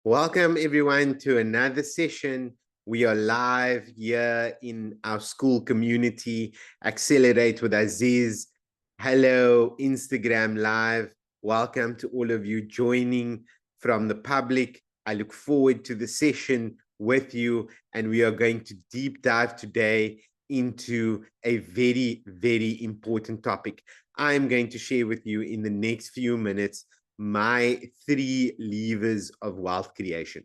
Welcome everyone to another session. We are live here in our school community. Accelerate with Aziz. Hello, Instagram Live. Welcome to all of you joining from the public. I look forward to the session with you, and we are going to deep dive today into a very, very important topic. I'm going to share with you in the next few minutes my 3 levers of wealth creation.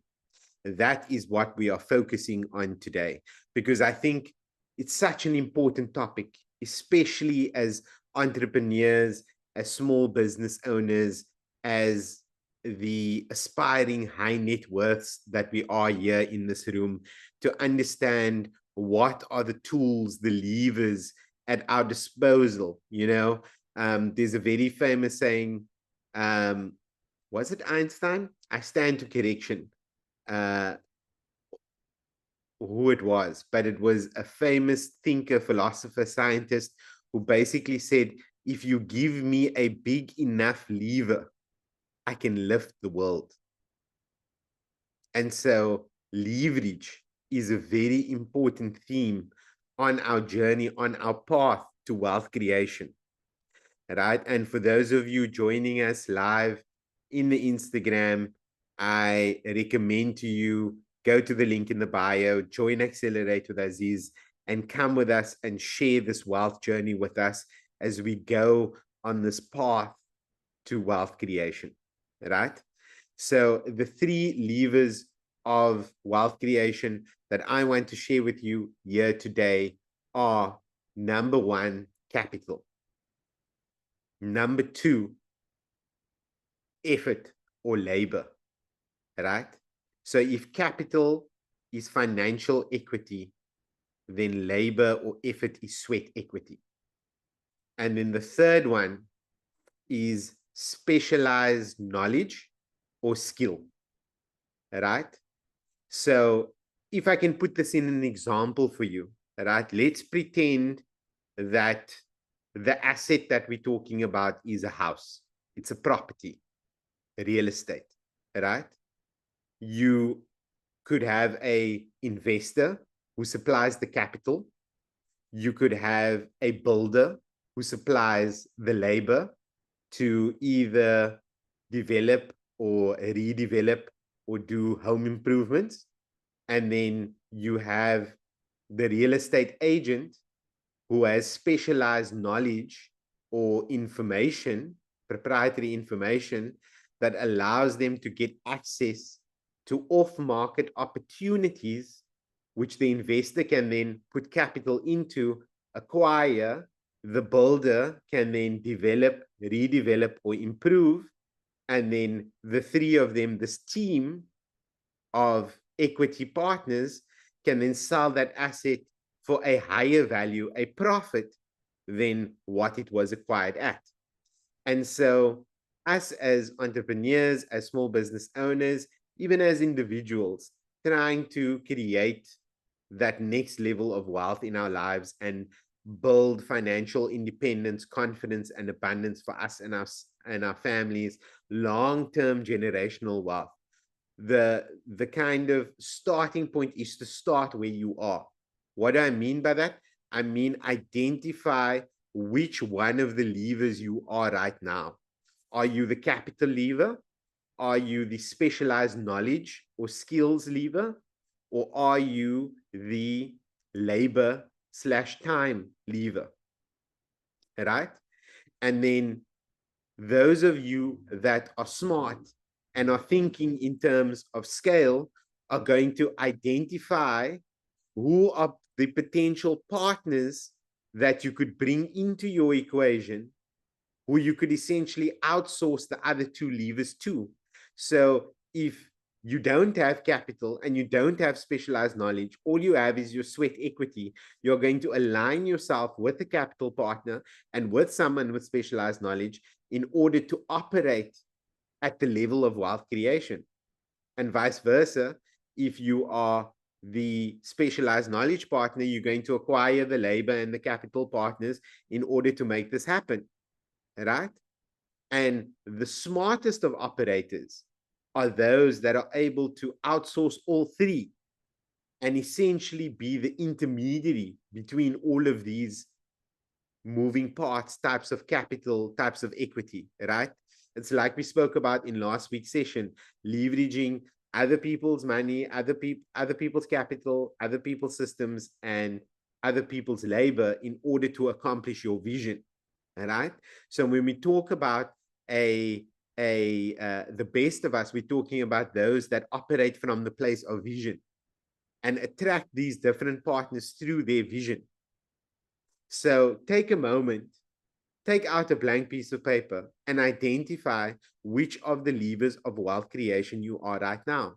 That is what we are focusing on today, because I think it's such an important topic, especially as entrepreneurs, as small business owners, as the aspiring high net worths that we are here in this room, to understand what are the tools, the levers at our disposal. There's a very famous saying, um, was it Einstein? I stand to correction uh, who it was, but it was a famous thinker, philosopher, scientist who basically said, if you give me a big enough lever, I can lift the world. And so leverage is a very important theme on our journey, on our path to wealth creation. Right? And for those of you joining us live in the Instagram, I recommend to you go to the link in the bio, join Accelerate with Aziz, and come with us and share this wealth journey with us as we go on this path to wealth creation. Right? So the 3 levers of wealth creation that I want to share with you here today are: number 1, capital. Number 2, effort or labor, right? So if capital is financial equity, then labor or effort is sweat equity. And then the third one is specialized knowledge or skill, right? So if I can put this in an example for you, right? Let's pretend that the asset that we're talking about is a house. It's a property, real estate, right? You could have a investor who supplies the capital. You could have a builder who supplies the labor to either develop or redevelop or do home improvements. And then you have the real estate agent who has specialized knowledge or information, proprietary information, that allows them to get access to off-market opportunities, which the investor can then put capital into, acquire. The builder can then develop, redevelop, or improve. And then the 3 of them, this team of equity partners, can then sell that asset for a higher value, a profit, than what it was acquired at. And so us as entrepreneurs, as small business owners, even as individuals, trying to create that next level of wealth in our lives and build financial independence, confidence, and abundance for us and our families, long-term generational wealth. The kind of starting point is to start where you are. What do I mean by that? I mean, identify which one of the levers you are right now. Are you the capital lever? Are you the specialized knowledge or skills lever? Or are you the labor/time lever? Right? And then those of you that are smart and are thinking in terms of scale are going to identify who are the potential partners that you could bring into your equation, who you could essentially outsource the other 2 levers to. So if you don't have capital and you don't have specialized knowledge, all you have is your sweat equity. You're going to align yourself with a capital partner and with someone with specialized knowledge in order to operate at the level of wealth creation. And vice versa, if you are the specialized knowledge partner, you're going to acquire the labor and the capital partners in order to make this happen, right? And the smartest of operators are those that are able to outsource all three and essentially be the intermediary between all of these moving parts, types of capital, types of equity, right? It's like we spoke about in last week's session, leveraging other people's money, other people's capital, other people's systems, and other people's labor in order to accomplish your vision. All right. So when we talk about the best of us, we're talking about those that operate from the place of vision and attract these different partners through their vision. So take a moment, take out a blank piece of paper and identify which of the levers of wealth creation you are right now.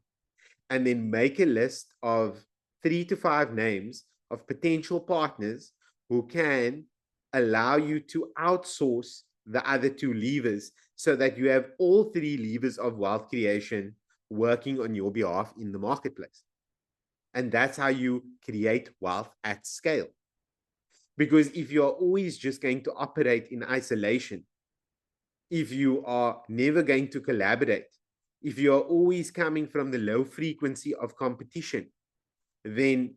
And then make a list of 3 to 5 names of potential partners who can allow you to outsource the other 2 levers so that you have all 3 levers of wealth creation working on your behalf in the marketplace. And that's how you create wealth at scale. Because if you're always just going to operate in isolation, if you are never going to collaborate, if you're always coming from the low frequency of competition, then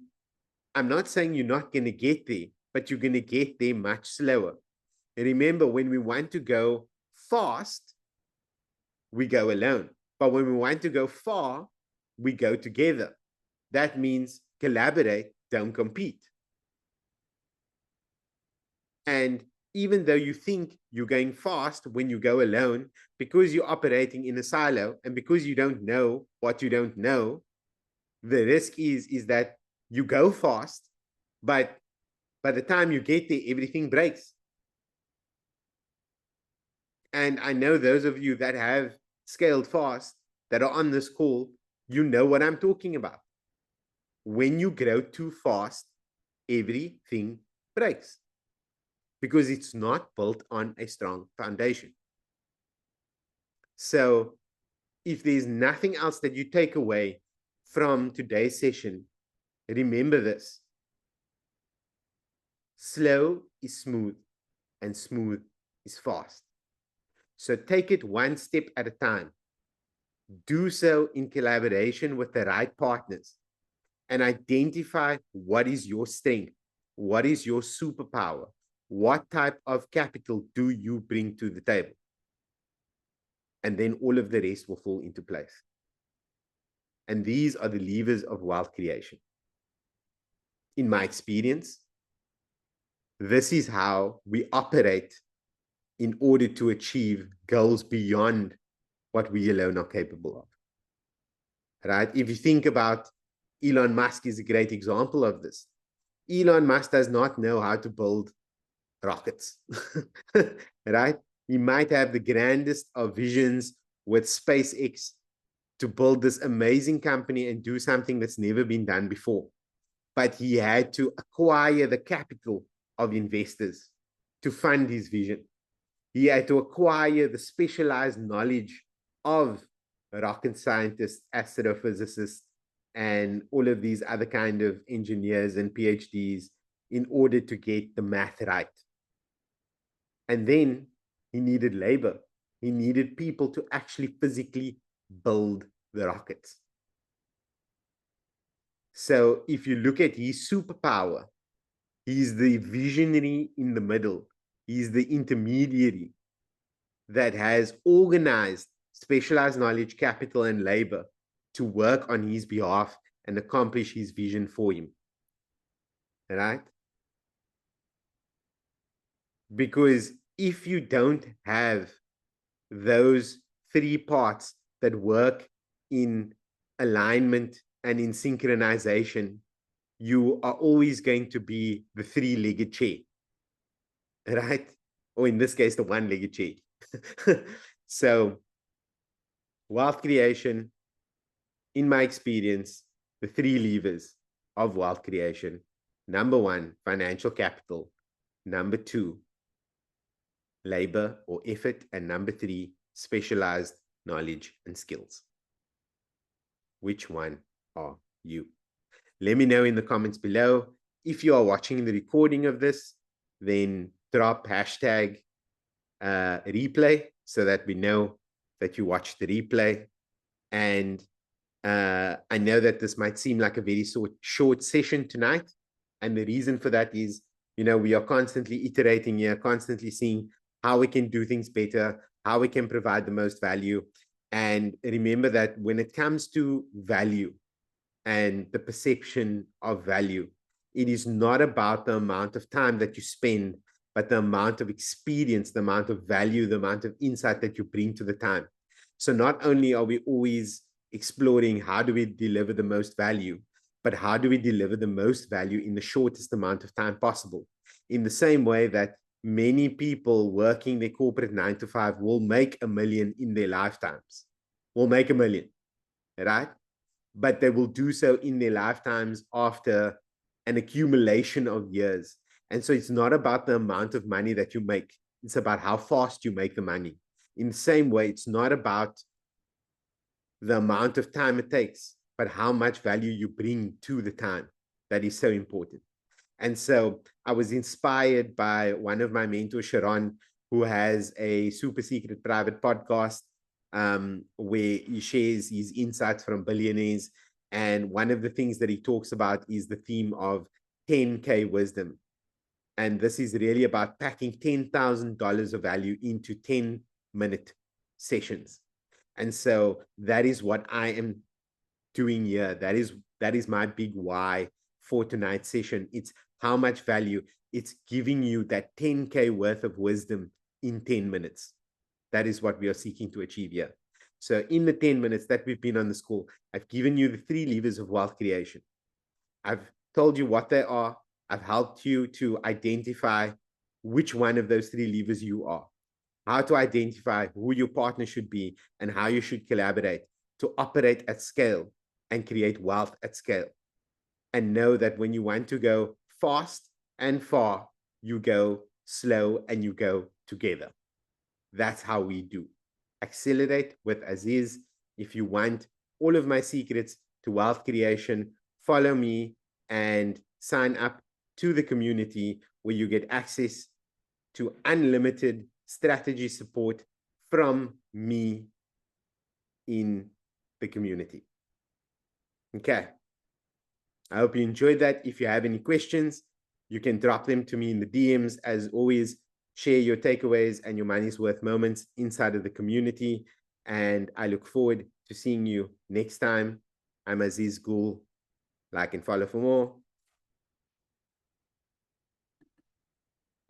I'm not saying you're not going to get there, but you're going to get there much slower. And remember, when we want to go fast, we go alone. But when we want to go far, we go together. That means collaborate, don't compete. And even though you think you're going fast when you go alone, because you're operating in a silo and because you don't know what you don't know, the risk is that you go fast, but by the time you get there, everything breaks. And I know those of you that have scaled fast, that are on this call, you know what I'm talking about. When you grow too fast, everything breaks because it's not built on a strong foundation. So if there's nothing else that you take away from today's session, remember this. Slow is smooth and smooth is fast. So take it one step at a time. Do so in collaboration with the right partners and identify what is your strength, what is your superpower, what type of capital do you bring to the table? And then all of the rest will fall into place. And these are the levers of wealth creation. In my experience, this is how we operate in order to achieve goals beyond what we alone are capable of. Right? If you think about Elon Musk is a great example of this. Elon Musk does not know how to build rockets, right? He might have the grandest of visions with SpaceX to build this amazing company and do something that's never been done before. But he had to acquire the capital of investors to fund his vision. He had to acquire the specialized knowledge of rocket scientists, astrophysicists, and all of these other kind of engineers and PhDs in order to get the math right. And then he needed labor. He needed people to actually physically build the rockets. So if you look at his superpower, he's the visionary in the middle. He's the intermediary that has organized specialized knowledge, capital, and labor to work on his behalf and accomplish his vision for him. Right? Because if you don't have those 3 parts that work in alignment and in synchronization, you are always going to be the 3-legged chair, right? Or in this case, the 1-legged chair. So wealth creation, in my experience, the 3 levers of wealth creation. Number 1, financial capital. Number 2, labor or effort. And number 3, specialized knowledge and skills. Which one are you? Let me know in the comments below. If you are watching the recording of this, then drop hashtag replay so that we know that you watched the replay. And I know that this might seem like a very short session tonight. And the reason for that is, we are constantly iterating here, constantly seeing how we can do things better, how we can provide the most value. And remember that when it comes to value and the perception of value, it is not about the amount of time that you spend, but the amount of experience, the amount of value, the amount of insight that you bring to the time. So not only are we always exploring how do we deliver the most value, but how do we deliver the most value in the shortest amount of time possible? In the same way that many people working their corporate 9 to 5 will make $1 million in their lifetimes, will make $1 million, right? But they will do so in their lifetimes after an accumulation of years. And so it's not about the amount of money that you make, it's about how fast you make the money. In the same way, it's not about the amount of time it takes, but how much value you bring to the time. That is so important. And so I was inspired by one of my mentors, Sharon, who has a super secret private podcast where he shares his insights from billionaires. And one of the things that he talks about is the theme of 10K wisdom. And this is really about packing $10,000 of value into 10-minute sessions. And so that is what I am doing here. That is my big why for tonight's session. It's how much value. It's giving you that 10K worth of wisdom in 10 minutes. That is what we are seeking to achieve here. So in the 10 minutes that we've been on the call, I've given you the 3 levers of wealth creation. I've told you what they are. I've helped you to identify which one of those 3 levers you are, how to identify who your partner should be, and how you should collaborate to operate at scale and create wealth at scale. And know that when you want to go fast and far, you go slow and you go together. That's how we do. Accelerate with Aziz. If you want all of my secrets to wealth creation, follow me and sign up to the community where you get access to unlimited strategy support from me in the community. Okay. I hope you enjoyed that. If you have any questions, you can drop them to me in the DMs. As always, share your takeaways and your money's worth moments inside of the community. And I look forward to seeing you next time. I'm Aziz Gul. Like and follow for more.